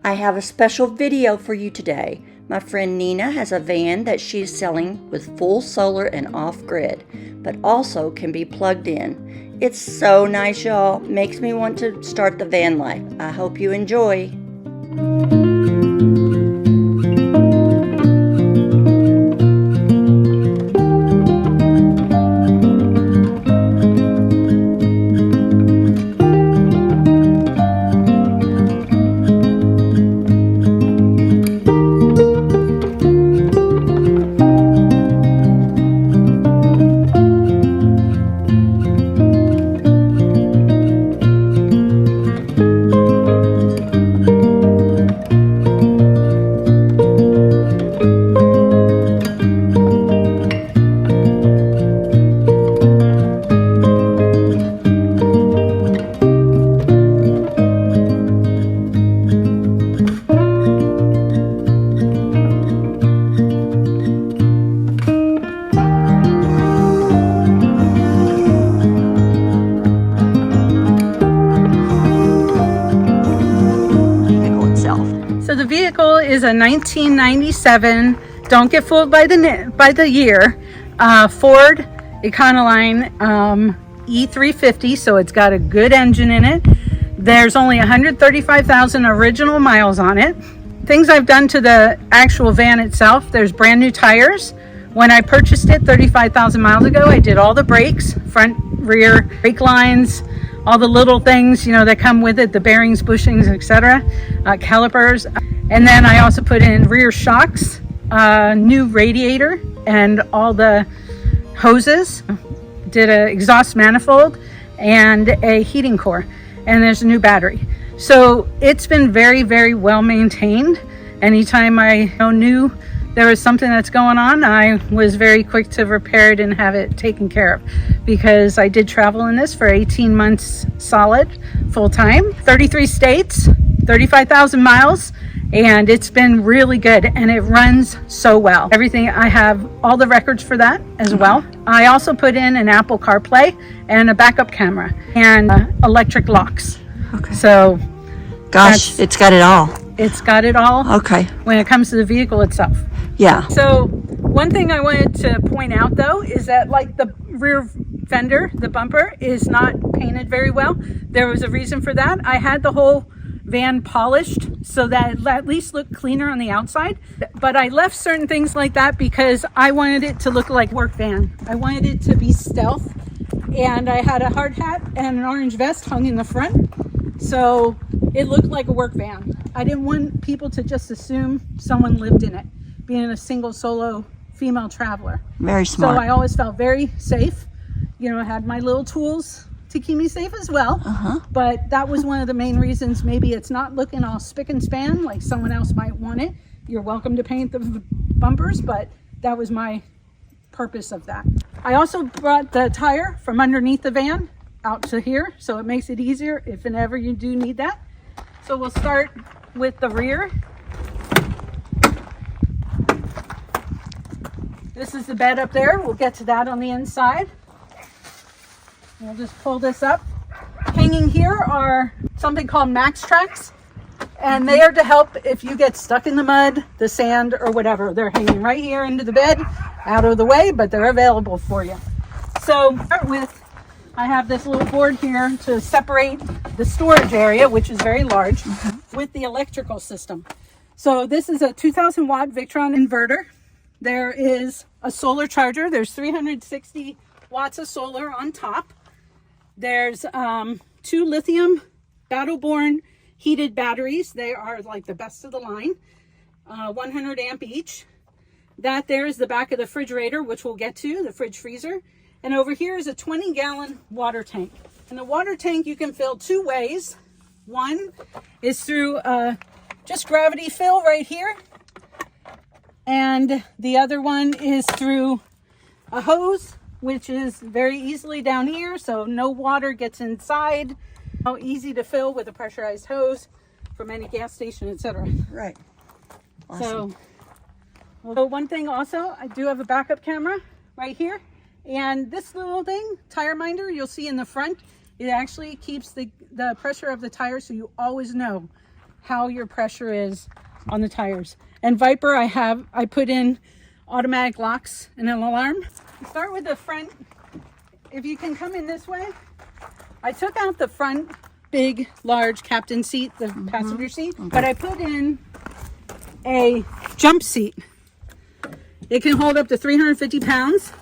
I have a special video for you today. My friend Nina has a van that she's selling with full solar and off-grid, but also can be plugged in. It's so nice, y'all. Makes me want to start the van life. I hope you enjoy. So the vehicle is a 1997, don't get fooled by the year, Ford Econoline E350, so it's got a good engine in it. There's only 135,000 original miles on it. Things I've done to the actual van itself, there's brand new tires. When I purchased it 35,000 miles ago, I did all the brakes, front, rear, brake lines, all the little things, you know, that come with it, the bearings, bushings, etc., calipers. And then I also put in rear shocks, new radiator, and all the hoses. Did an exhaust manifold and a heating core. And there's a new battery. So it's been very, very well maintained. Anytime I knew there was something that's going on, I was very quick to repair it and have it taken care of, because I did travel in this for 18 months solid, full time, 33 states, 35,000 miles, and it's been really good, and it runs so well. Everything, I have all the records for that as well. I also put in an Apple CarPlay and a backup camera and electric locks. Okay. So, gosh, it's got it all. It's got it all. Okay. When it comes to the vehicle itself. Yeah. So one thing I wanted to point out though is that, like, the rear fender, the bumper, is not painted very well. There was a reason for that. I had the whole van polished so that it at least looked cleaner on the outside, but I left certain things like that because I wanted it to look like work van. I wanted it to be stealth, and I had a hard hat and an orange vest hung in the front, so it looked like a work van. I didn't want people to just assume someone lived in it, being a single solo female traveler. Very smart. So I always felt very safe. You know, I had my little tools to keep me safe as well. But that was one of the main reasons. Maybe it's not looking all spick and span like someone else might want it. You're welcome to paint the bumpers, but that was my purpose of that. I also brought the tire from underneath the van out to here, so it makes it easier if and ever you do need that. So we'll start with the rear. This is the bed up there. We'll get to that on the inside. We'll just pull this up. Hanging here are something called Max Tracks, and they are to help if you get stuck in the mud, the sand, or whatever. They're hanging right here into the bed, out of the way, but they're available for you. So start with, I have this little board here to separate the storage area, which is very large, with the electrical system. So this is a 2,000 watt Victron inverter. There is a solar charger. There's 360 watts of solar on top. There's 2 lithium battle-borne heated batteries. They are like the best of the line, 100 amp each. That there is the back of the refrigerator, which we'll get to, the fridge freezer. And over here is a 20-gallon water tank. And the water tank you can fill 2 ways. One is through just gravity fill right here. And the other one is through a hose, which is very easily down here, so no water gets inside. Easy to fill with a pressurized hose from any gas station, etc. Right. Awesome. So one thing also, I do have a backup camera right here, and this little thing, tire minder, you'll see in the front, it actually keeps the pressure of the tire, so you always know how your pressure is on the tires. And Viper, I put in automatic locks and an alarm. Start with the front. If you can come in this way, I took out the front big, large captain seat, the passenger seat, but I put in a jump seat. It can hold up to 350 pounds.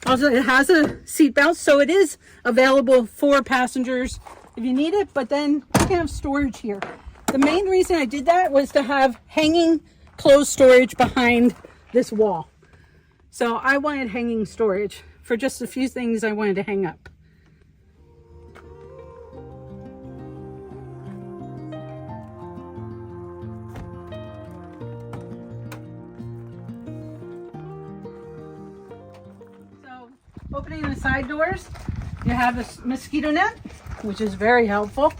Also, it has a seat belt, so it is available for passengers if you need it, but then you can have storage here. The main reason I did that was to have hanging closed storage behind this wall. So I wanted hanging storage for just a few things I wanted to hang up. So opening the side doors, you have a mosquito net, which is very helpful.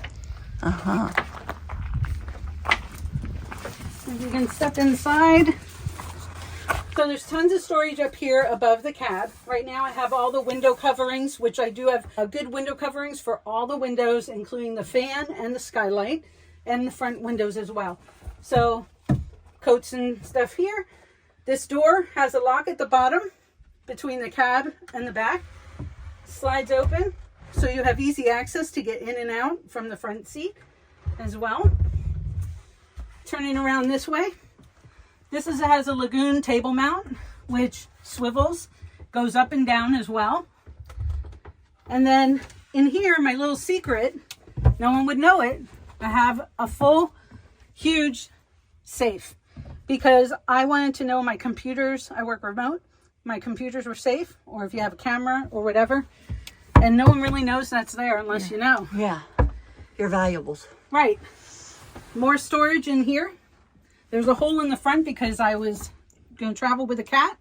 You can step inside. So there's tons of storage up here above the cab. Right now I have all the window coverings, which I do have good window coverings for all the windows, including the fan and the skylight and the front windows as well. So coats and stuff here. This door has a lock at the bottom between the cab and the back. Slides open, so you have easy access to get in and out from the front seat as well. Turning around this way, has a Lagoon table mount, which swivels, goes up and down as well. And then in here, my little secret, no one would know it, I have a full, huge safe because I wanted to know my computers, I work remote, my computers were safe, or if you have a camera or whatever, and no one really knows that's there unless you know. Yeah, your valuables. Right. More storage in here. There's a hole in the front because I was going to travel with a cat,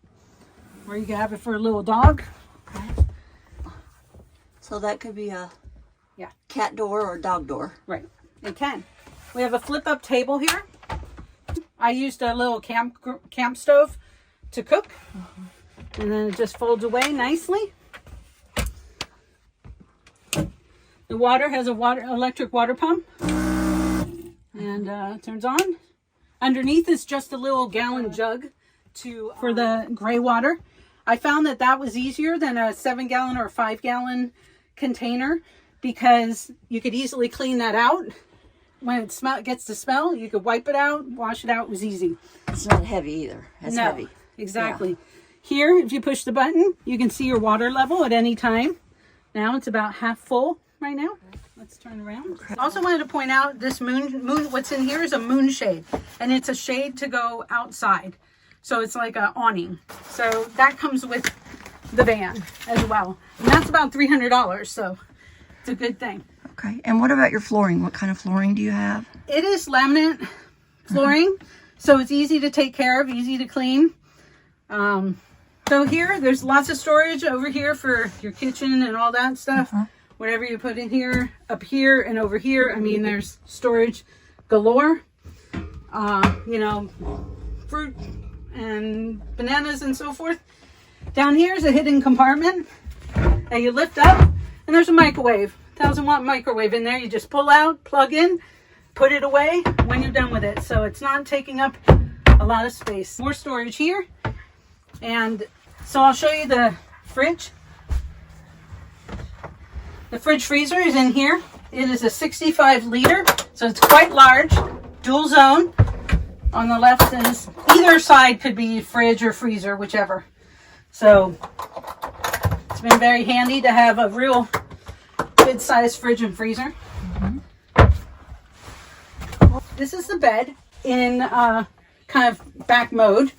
or you can have it for a little dog. Okay. So that could be a Yeah. cat door or dog door. Right. It can. We have a flip-up table here. I used a little camp stove to cook, and then it just folds away nicely. The water has a electric water pump, and turns on. Underneath is just a little gallon jug for the gray water. I found that was easier than a 7-gallon or a 5-gallon container because you could easily clean that out. When it gets to smell, you could wipe it out, wash it out. It was easy. It's not heavy either. It's heavy. Exactly. Yeah. Here, if you push the button, you can see your water level at any time. Now it's about half full right now. Let's turn around. Okay. Also wanted to point out this moon, what's in here is a moon shade, and it's a shade to go outside. So it's like an awning. So that comes with the van as well. And that's about $300, so it's a good thing. Okay. And what about your flooring? What kind of flooring do you have? It is laminate flooring, so it's easy to take care of, easy to clean. So here, there's lots of storage over here for your kitchen and all that stuff. Whatever you put in here, up here and over here. I mean, there's storage galore. You know, fruit and bananas and so forth. Down here is a hidden compartment that you lift up, and there's a microwave, 1,000-watt microwave in there. You just pull out, plug in, put it away when you're done with it. So it's not taking up a lot of space. More storage here. And so I'll show you the fridge. The fridge freezer is in here. It is a 65 liter, so it's quite large, dual zone. On the left is, either side could be fridge or freezer, whichever. So it's been very handy to have a real good sized fridge and freezer. This is the bed in kind of back mode,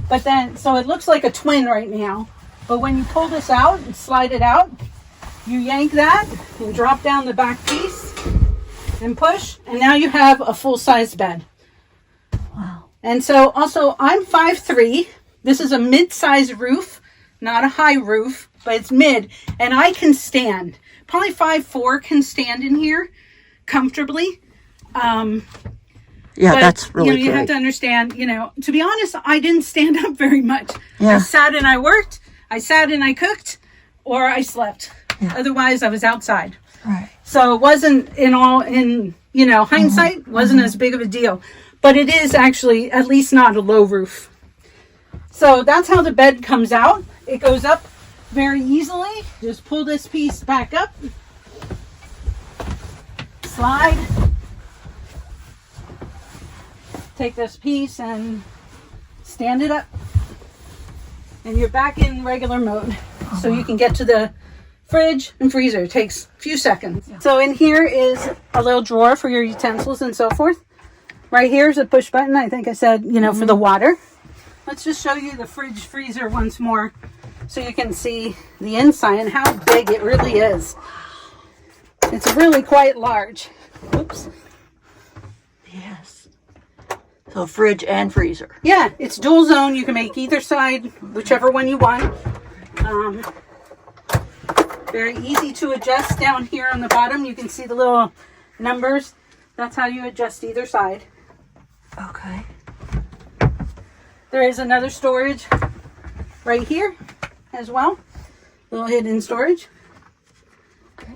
but then, so it looks like a twin right now, but when you pull this out and slide it out, you yank that and drop down the back piece and push, and now you have a full-size bed. Wow. And so also I'm 5'3". This is a mid-size roof, not a high roof, but it's mid, and I can stand. Probably 5'4" can stand in here comfortably. Yeah, but, that's really you have to understand, to be honest, I didn't stand up very much. Yeah. I sat and I worked, I sat and I cooked, or I slept. Yeah. Otherwise, I was outside. Right. So it wasn't in you know, hindsight wasn't as big of a deal, but it is actually at least not a low roof. So that's how the bed comes out. It goes up very easily. Just pull this piece back up, slide, take this piece and stand it up, and you're back in regular mode. So you can get to the fridge and freezer. It takes a few seconds. So in here is a little drawer for your utensils and so forth. Right here is a push button. I think I said, you know, for the water. Let's just show you the fridge freezer once more so you can see the inside and how big it really is. It's really quite large. Oops. Yes. So fridge and freezer. Yeah, it's dual zone. You can make either side, whichever one you want. Very easy to adjust down here on the bottom. You can see the little numbers. That's how you adjust either side. Okay. There is another storage right here as well. Little hidden storage. Okay.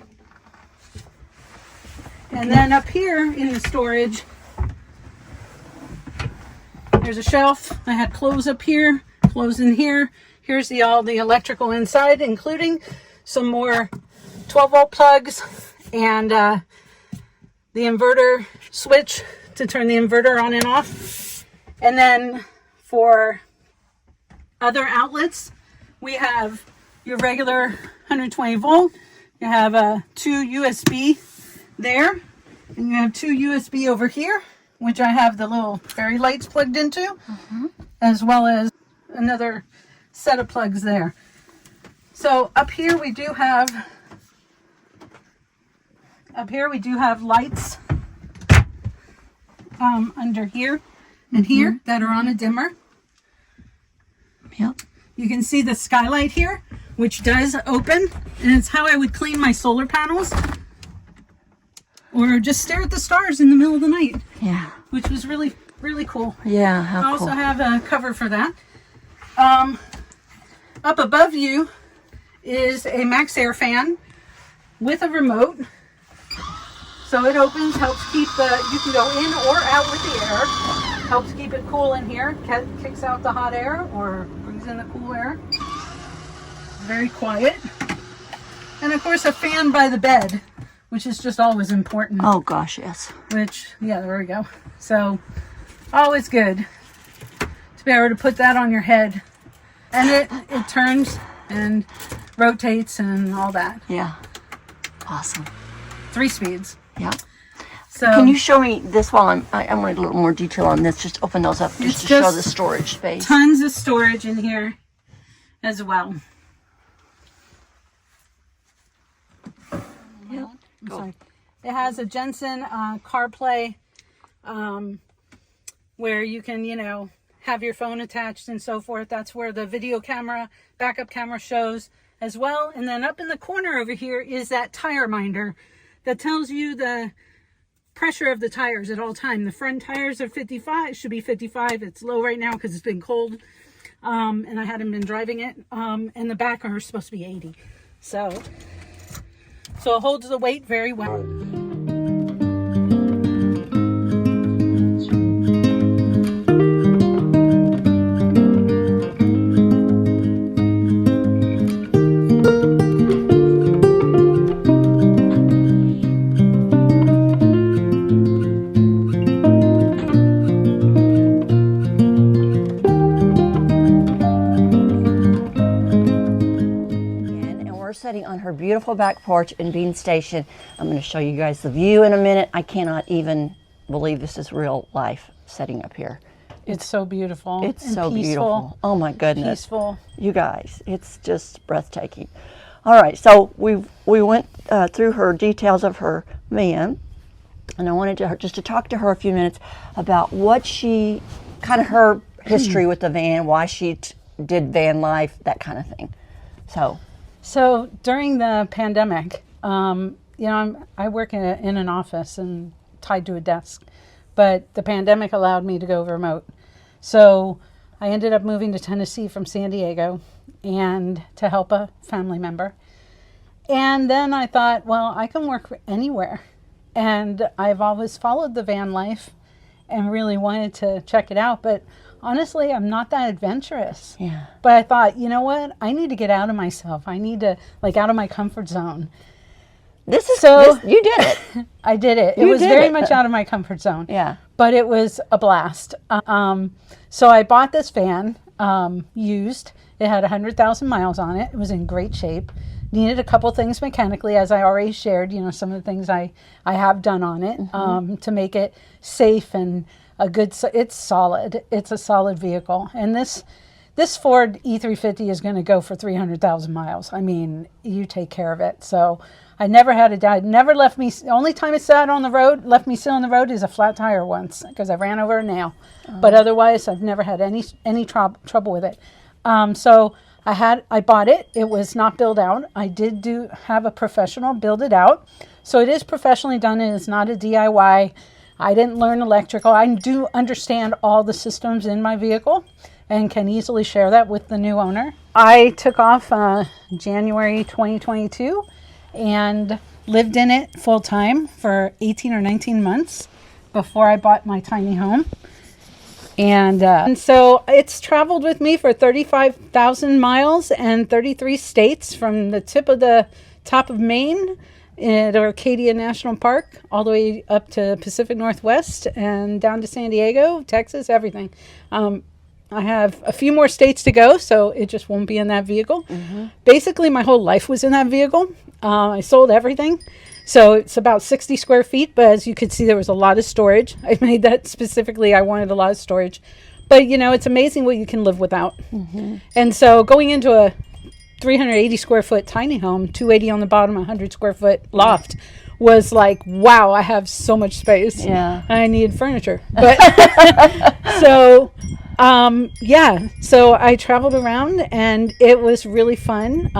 And then up here in the storage, there's a shelf. I had clothes up here, clothes in here. Here's all the electrical inside, including some more 12-volt plugs and the inverter switch to turn the inverter on and off. And then for other outlets, we have your regular 120 volt. You have 2 USB there, and you have 2 USB over here, which I have the little fairy lights plugged into, as well as another set of plugs there. So up here we do have lights under here and here that are on a dimmer. Yep. You can see the skylight here, which does open, and it's how I would clean my solar panels or just stare at the stars in the middle of the night. Yeah. Which was really, really cool. Yeah, how I also cool. have a cover for that. Up above you is a Max Air fan with a remote. So it opens, helps keep you can go in or out with the air. Helps keep it cool in here. Kicks out the hot air or brings in the cool air. Very quiet. And of course a fan by the bed, which is just always important. Oh gosh, yes. Which, yeah, there we go. So always good to be able to put that on your head. And it turns and rotates and all that. Yeah. Awesome. 3 speeds. Yeah. So Can you show me this while I want a little more detail on this? Just open those up just to show the storage space. Tons of storage in here as well. Yep. I'm sorry. It has a Jensen CarPlay where you can, you know, have your phone attached and so forth. That's where the video camera, backup camera shows as well. And then up in the corner over here is that tire minder that tells you the pressure of the tires at all time. The front tires are 55, should be 55. It's low right now because it's been cold. And I hadn't been driving it. And the back are supposed to be 80. So it holds the weight very well. Sitting on her beautiful back porch in Bean Station. I'm going to show you guys the view in a minute. I cannot even believe this is real life setting up here. It's so beautiful. It's and so peaceful. beautiful. Oh my goodness. Peaceful. You guys, it's just breathtaking. All right, so we went through her details of her van, and I wanted to talk to her a few minutes about what she, kind of her history with the van, why she did van life, that kind of thing. So during the pandemic, you know, I work in an office and tied to a desk, but the pandemic allowed me to go remote. So I ended up moving to Tennessee from San Diego and to help a family member. And then I thought, well, I can work anywhere. and I've always followed the van life and really wanted to check it out. But honestly, I'm not that adventurous. Yeah. But I thought, you know what? I need to get out of myself. I need to, like, out of my comfort zone. You did it. I did it. It You was did very it. much out of my comfort zone. Yeah. But it was a blast. So I bought this van used. It had 100,000 miles on it. It was in great shape. Needed a couple things mechanically, as I already shared, you know, some of the things I have done on it to make it safe and it's solid. It's a solid vehicle. And this Ford E350 is going to go for 300,000 miles. I mean, you take care of it. So I never had a doubt. Never left me. The only time it sat on the road, left me sit on the road, is a flat tire once because I ran over a nail. But otherwise, I've never had any trouble with it. So I bought it. It was not built out. I did have a professional build it out. So it is professionally done. It is not a DIY. I didn't learn electrical. I do understand all the systems in my vehicle and can easily share that with the new owner. I took off January 2022 and lived in it full time for 18 or 19 months before I bought my tiny home. And so it's traveled with me for 35,000 miles and 33 states, from the top of Maine at Arcadia National Park all the way up to Pacific Northwest and down to San Diego, Texas, everything. I have a few more states to go, so it just won't be in that vehicle. Basically, my whole life was in that vehicle. I sold everything. So it's about 60 square feet, but as you could see, there was a lot of storage. I made that specifically. I wanted a lot of storage. But, you know, it's amazing what you can live without. And so going into a 380 square foot tiny home, 280 on the bottom, 100 square foot loft, was like, wow, I have so much space. Yeah. I need furniture. But so I traveled around and it was really fun.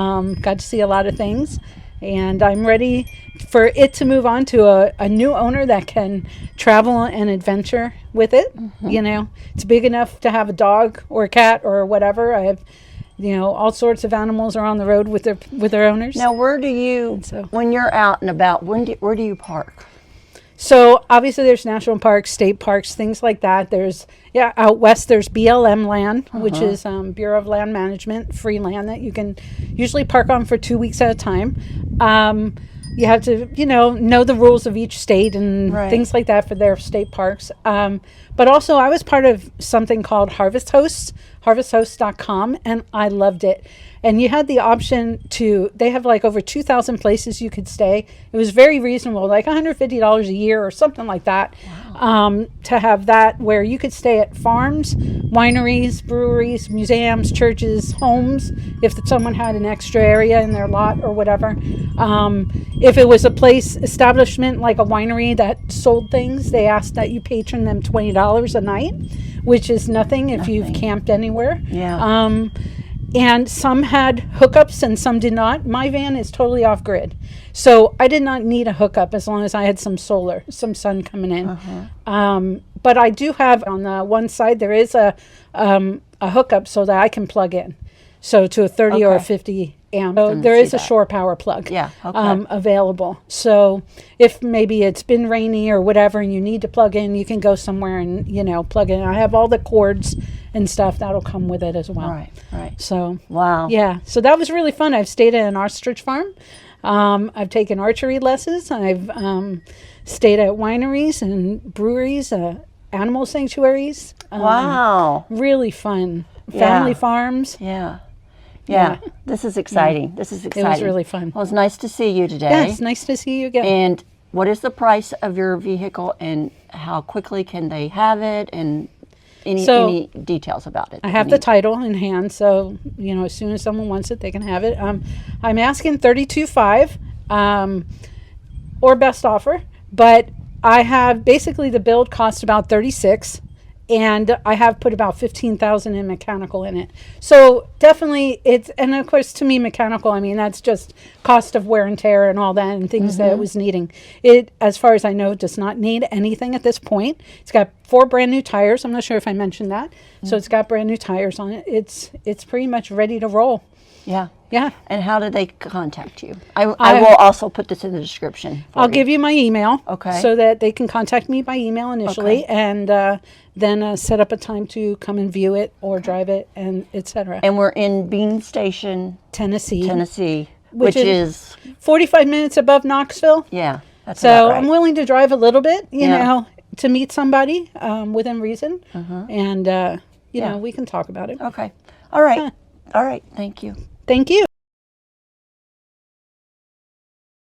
Got to see a lot of things, and I'm ready for it to move on to a new owner that can travel and adventure with it. You know, it's big enough to have a dog or a cat or whatever. I have, you know, all sorts of animals are on the road with their owners. Now, where do you, when you're out and about, where do you park? So obviously there's national parks, state parks, things like that. There's, out west there's BLM land, which is Bureau of Land Management, free land that you can usually park on for 2 weeks at a time. You have to, you know the rules of each state and things like that for their state parks. But also I was part of something called Harvest Hosts, harvesthosts.com, and I loved it. And you had the option they have like over 2,000 places you could stay. It was very reasonable, like $150 a year or something like that. Wow. To have that where you could stay at farms, wineries, breweries, museums, churches, homes, if someone had an extra area in their lot or whatever. If it was a establishment like a winery that sold things, they asked that you patron them $20 a night, which is nothing if you've camped anywhere. Yeah. And some had hookups and some did not. My van is totally off grid. So I did not need a hookup as long as I had some sun coming in. But I do have on the one side, there is a hookup so that I can plug in. So to a 30 or a 50 amp. So there is a shore power plug available. So if maybe it's been rainy or whatever and you need to plug in, you can go somewhere and, plug in. I have all the cords and stuff that'll come with it as well. Right. So, wow. Yeah. So that was really fun. I've stayed at an ostrich farm. I've taken archery lessons. I've stayed at wineries and breweries, animal sanctuaries. Wow. Really fun. Family farms. Yeah. This is exciting. This is exciting. It was really fun. Well, it's nice to see you today. Yeah, it's nice to see you again. And what is the price of your vehicle and how quickly can they have it, and any details about it? I have the title in hand, so as soon as someone wants it, they can have it. I'm asking $32,500 or best offer, but I have basically the build cost about $36,000. And I have put about $15,000 in mechanical in it. So definitely and of course to me mechanical, I mean, that's just cost of wear and tear and all that and things that it was needing. It, as far as I know, does not need anything at this point. It's got 4 brand new tires. I'm not sure if I mentioned that. So it's got brand new tires on it. It's pretty much ready to roll. Yeah. Yeah. And how did they contact you? I will also put this in the description. I'll give you my email. Okay. So that they can contact me by email initially, Okay. and then set up a time to come and view it or drive it, and etc. And we're in Bean Station, Tennessee, which is 45 minutes above Knoxville. yeah. That's So about right. I'm willing to drive a little bit, you Yeah. know, to meet somebody within reason, and you Yeah. know, we can talk about it. Okay. All right. All right. Thank you. Thank you.